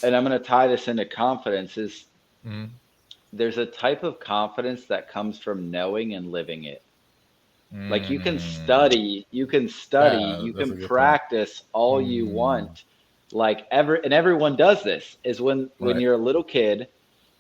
and I'm going to tie this into confidence, is Mm, there's a type of confidence that comes from knowing and living it. Like mm. you That's can a good point. practice all you Mm, want. And everyone does this, is when right. you're a little kid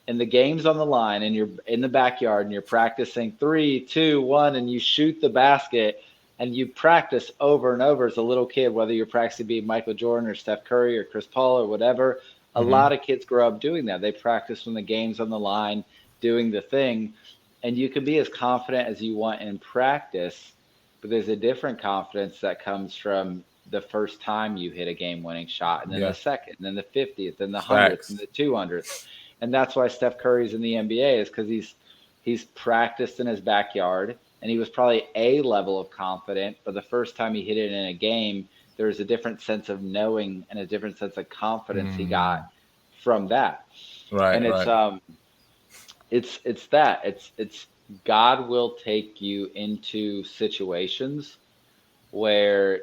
and the game's on the line and you're in the backyard and you're practicing three, two, one, and you shoot the basket and you practice over and over as a little kid, whether you're practicing being Michael Jordan or Steph Curry or Chris Paul or whatever. A Mm-hmm. lot of kids grow up doing that. They practice when the game's on the line, doing the thing. And you can be as confident as you want in practice, but there's a different confidence that comes from the first time you hit a game winning shot, and then the Yeah. second, and then the 50th, and the 100th, and Facts. the 200th. And that's why Steph Curry's in the NBA, is because he's practiced in his backyard, and he was probably a level of confident, but the first time he hit it in a game, there was a different sense of knowing and a different sense of confidence he got Mm, from that. right. And Right. it's that it's God will take you into situations where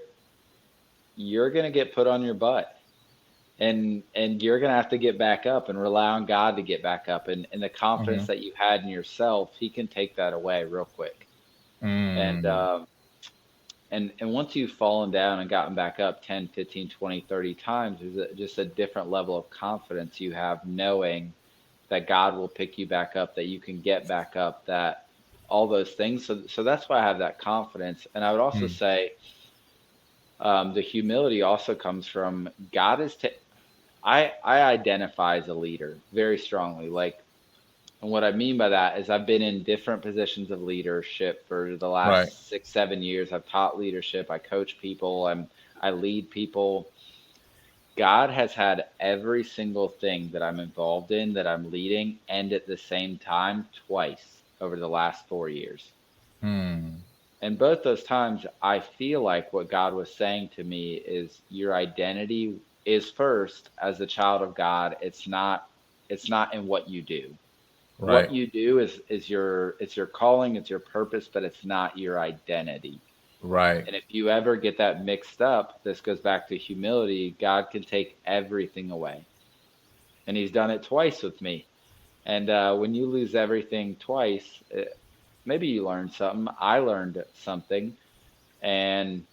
you're going to get put on your butt, and you're going to have to get back up and rely on God to get back up, and the confidence Mm-hmm. that you had in yourself, he can take that away real quick. And Mm, and once you've fallen down and gotten back up 10, 15, 20, 30 times, there's just a different level of confidence you have, knowing that God will pick you back up, that you can get back up, that all those things. So that's why I have that confidence. And I would also mm, say, the humility also comes from God is I identify as a leader very strongly. Like, and what I mean by that is I've been in different positions of leadership for the right. last 6, 7 years. I've taught leadership. I coach people. I lead people. God has had every single thing that I'm involved in, that I'm leading, and at the same time twice over the last 4 years. Mm, And both those times, I feel like what God was saying to me is your identity is first as a child of God. It's not in what you do. What right. you do is your calling, it's your purpose, but it's not your identity. Right. And if you ever get that mixed up, this goes back to humility. God can take everything away. And he's done it twice with me. And when you lose everything twice, maybe you learned something. I learned something. And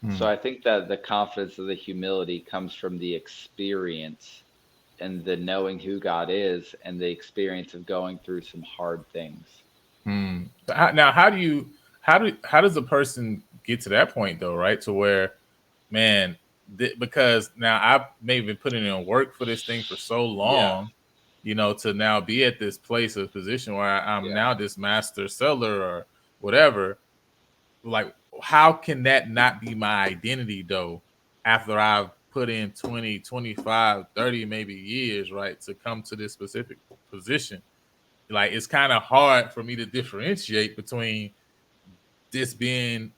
so Mm. I think that the confidence of the humility comes from the experience and the knowing who God is and the experience of going through some hard things. Mm. Now, how does a person get to that point though? Right, to where, man, because now I've maybe been putting in work for this thing for so Yeah, long, to now be at this place of position where I'm yeah. now this master seller or whatever. Like, how can that not be my identity though, after I've put in 20, 25, 30 maybe years, right, to come to this specific position? Like, it's kind of hard for me to differentiate between this being,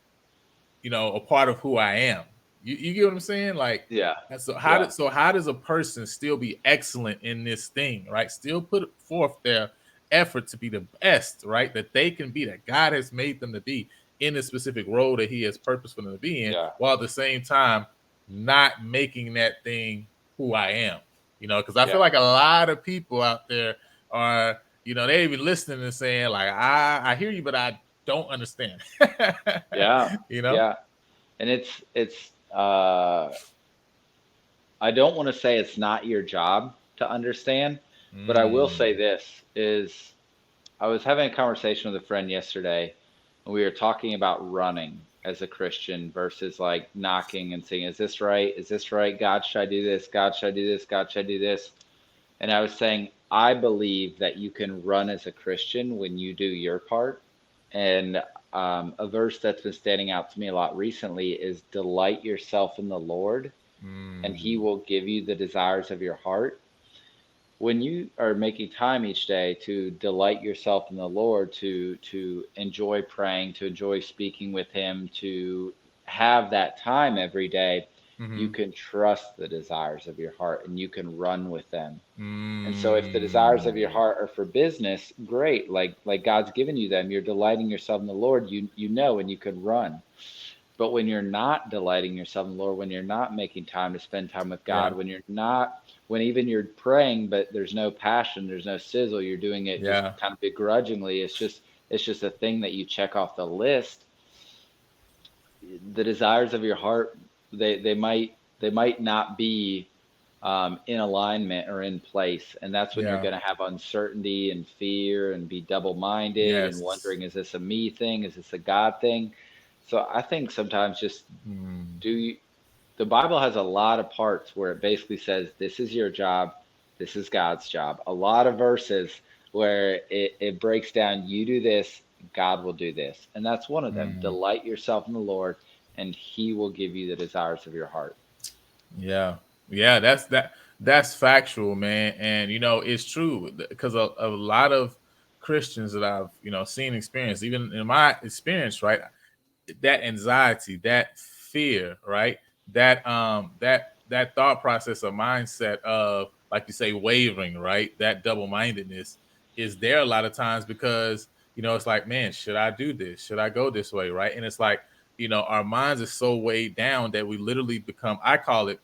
a part of who I am. You get what I'm saying? Like, Yeah, so yeah, how does a person still be excellent in this thing, right? Still put forth their effort to be the best, right? That they can be, that God has made them to be in the specific role that He has purposed for them to be in, yeah, while at the same time not making that thing who I am. Because I feel yeah, like a lot of people out there are, they even listening and saying like, I hear you, but I don't understand. yeah, you know? yeah. And I don't want to say it's not your job to understand, but I will say Mm, this is I was having a conversation with a friend yesterday, and we were talking about running as a Christian versus like knocking and saying, "Is this right? Is this right? God, should I do this? God, should I do this? God, should I do this?" And I was saying, I believe that you can run as a Christian when you do your part. And a verse that's been standing out to me a lot recently is delight yourself in the Lord, and he mm, will give you the desires of your heart. When you are making time each day to delight yourself in the Lord, to enjoy praying, to enjoy speaking with him, to have that time every day, you mhm, can trust the desires of your heart and you can run with them. And so if the desires of your mm, heart are for business, great. Like God's given you them. You're delighting yourself in the Lord, you know, and you can run. But when you're not delighting yourself in the Lord, when you're not making time to spend time with Yeah. God, when even you're praying, but there's no passion, there's no sizzle, you're doing it just Yeah. kind of begrudgingly. It's just a thing that you check off the list. The desires of your heart, they might not be in alignment or in place, and that's when you're Yeah. going to have uncertainty and fear and be double-minded and Yes. wondering, is this a me thing? Is this a God thing? So I think sometimes just Mm. do you, the Bible has a lot of parts where it basically says, this is your job, this is God's job. A lot of verses where it breaks down, you do this, God will do this. And that's one of them. Mm. Delight yourself in the Lord, and He will give you the desires of your heart. Yeah. Yeah, that's factual, man. And it's true because a lot of Christians that I've, seen experience, even in my experience, right? That anxiety, that fear, right? That thought process or mindset of, like you say, wavering, right? That double-mindedness is there a lot of times because it's like, man, should I do this? Should I go this way? Right. And it's like, our minds are so weighed down that we literally become, I call it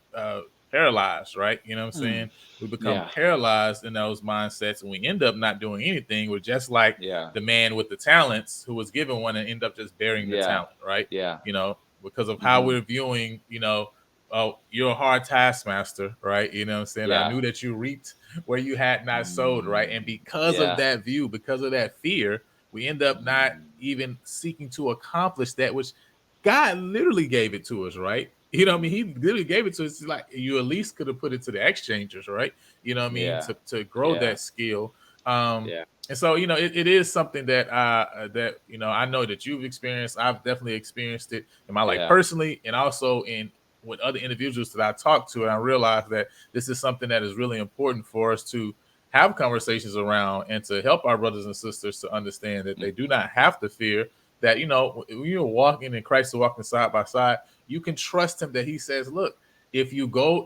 paralyzed, right? You know what I'm Hmm. saying? We become Yeah. paralyzed in those mindsets and we end up not doing anything. We're just like Yeah. the man with the talents who was given one and end up just burying the Yeah. talent, right? Yeah. Because of how Hmm. we're viewing, oh, you're a hard taskmaster, right? You know what I'm saying? I Yeah. knew that you reaped where you had not sowed, right? And because of Yeah. that view, because of that fear, we end up not Mm. even seeking to accomplish that which God literally gave it to us, right? You know what I mean? He literally gave it to us. It's like you at least could have put it to the exchangers, right? You know what I mean? Yeah. To grow Yeah. that skill. Um, Yeah. and so, it is something that I know that you've experienced. I've definitely experienced it in my life Yeah. personally, and also in with other individuals that I talk to. And I realize that this is something that is really important for us to have conversations around and to help our brothers and sisters to understand that they do not have to fear that, when you're walking and Christ is walking side by side, you can trust him that he says, look, if you go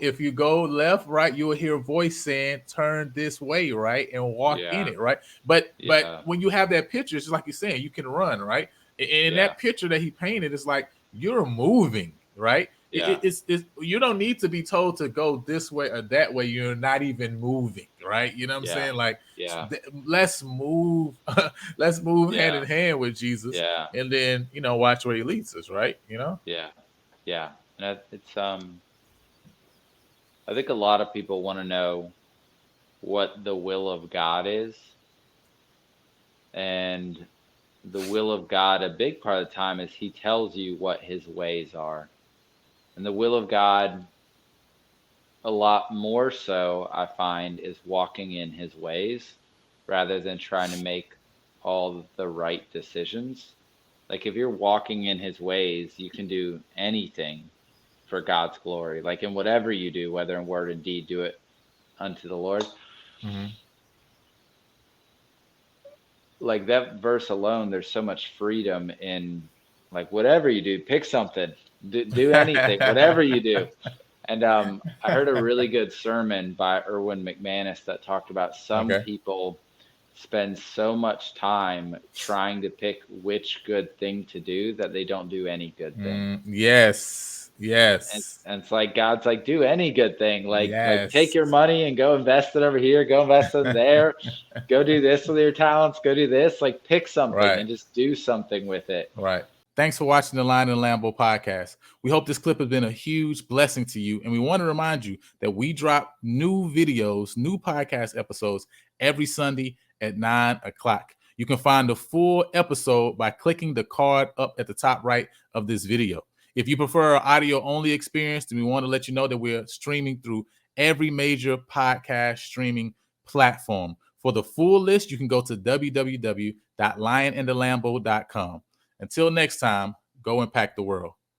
left, right, you will hear a voice saying, turn this way, right, and walk in Yeah. it, right. But Yeah. when you have that picture, it's just like you're saying, you can run, right. And Yeah. that picture that he painted is like you're moving, right. Yeah. It's you don't need to be told to go this way or that way. You're not even moving, right. You know what I'm Yeah. saying? Like, Yeah. let's move, let's move hand Yeah. in hand with Jesus, Yeah. and then watch where he leads us, right. Yeah. Yeah. And it's I think a lot of people want to know what the will of God is, and the will of God, a big part of the time, is He tells you what His ways are. And the will of God, a lot more so, I find, is walking in His ways rather than trying to make all the right decisions. Like if you're walking in His ways, you can do anything for God's glory. Like in whatever you do, whether in word and deed, do it unto the Lord. Mm-hmm. Like that verse alone, there's so much freedom in, like, whatever you do, pick something, do anything, whatever you do. And I heard a really good sermon by Erwin McManus that talked about some Okay. people spend so much time trying to pick which good thing to do that they don't do any good thing. Yes. And, Yes. and it's like God's like, do any good thing. Like take Yes. your money and go invest it over here, go invest it there, go do this with your talents, go do this. Like pick something Right. and just do something with it. Right. Thanks for watching the Lion and Lambo podcast. We hope this clip has been a huge blessing to you. And we want to remind you that we drop new videos, new podcast episodes every Sunday at 9 o'clock. You can find the full episode by clicking the card up at the top right of this video. If you prefer an audio only experience, then we want to let you know that we're streaming through every major podcast streaming platform. For the full list, you can go to www.lionandthelambo.com. Until next time, go impact the world.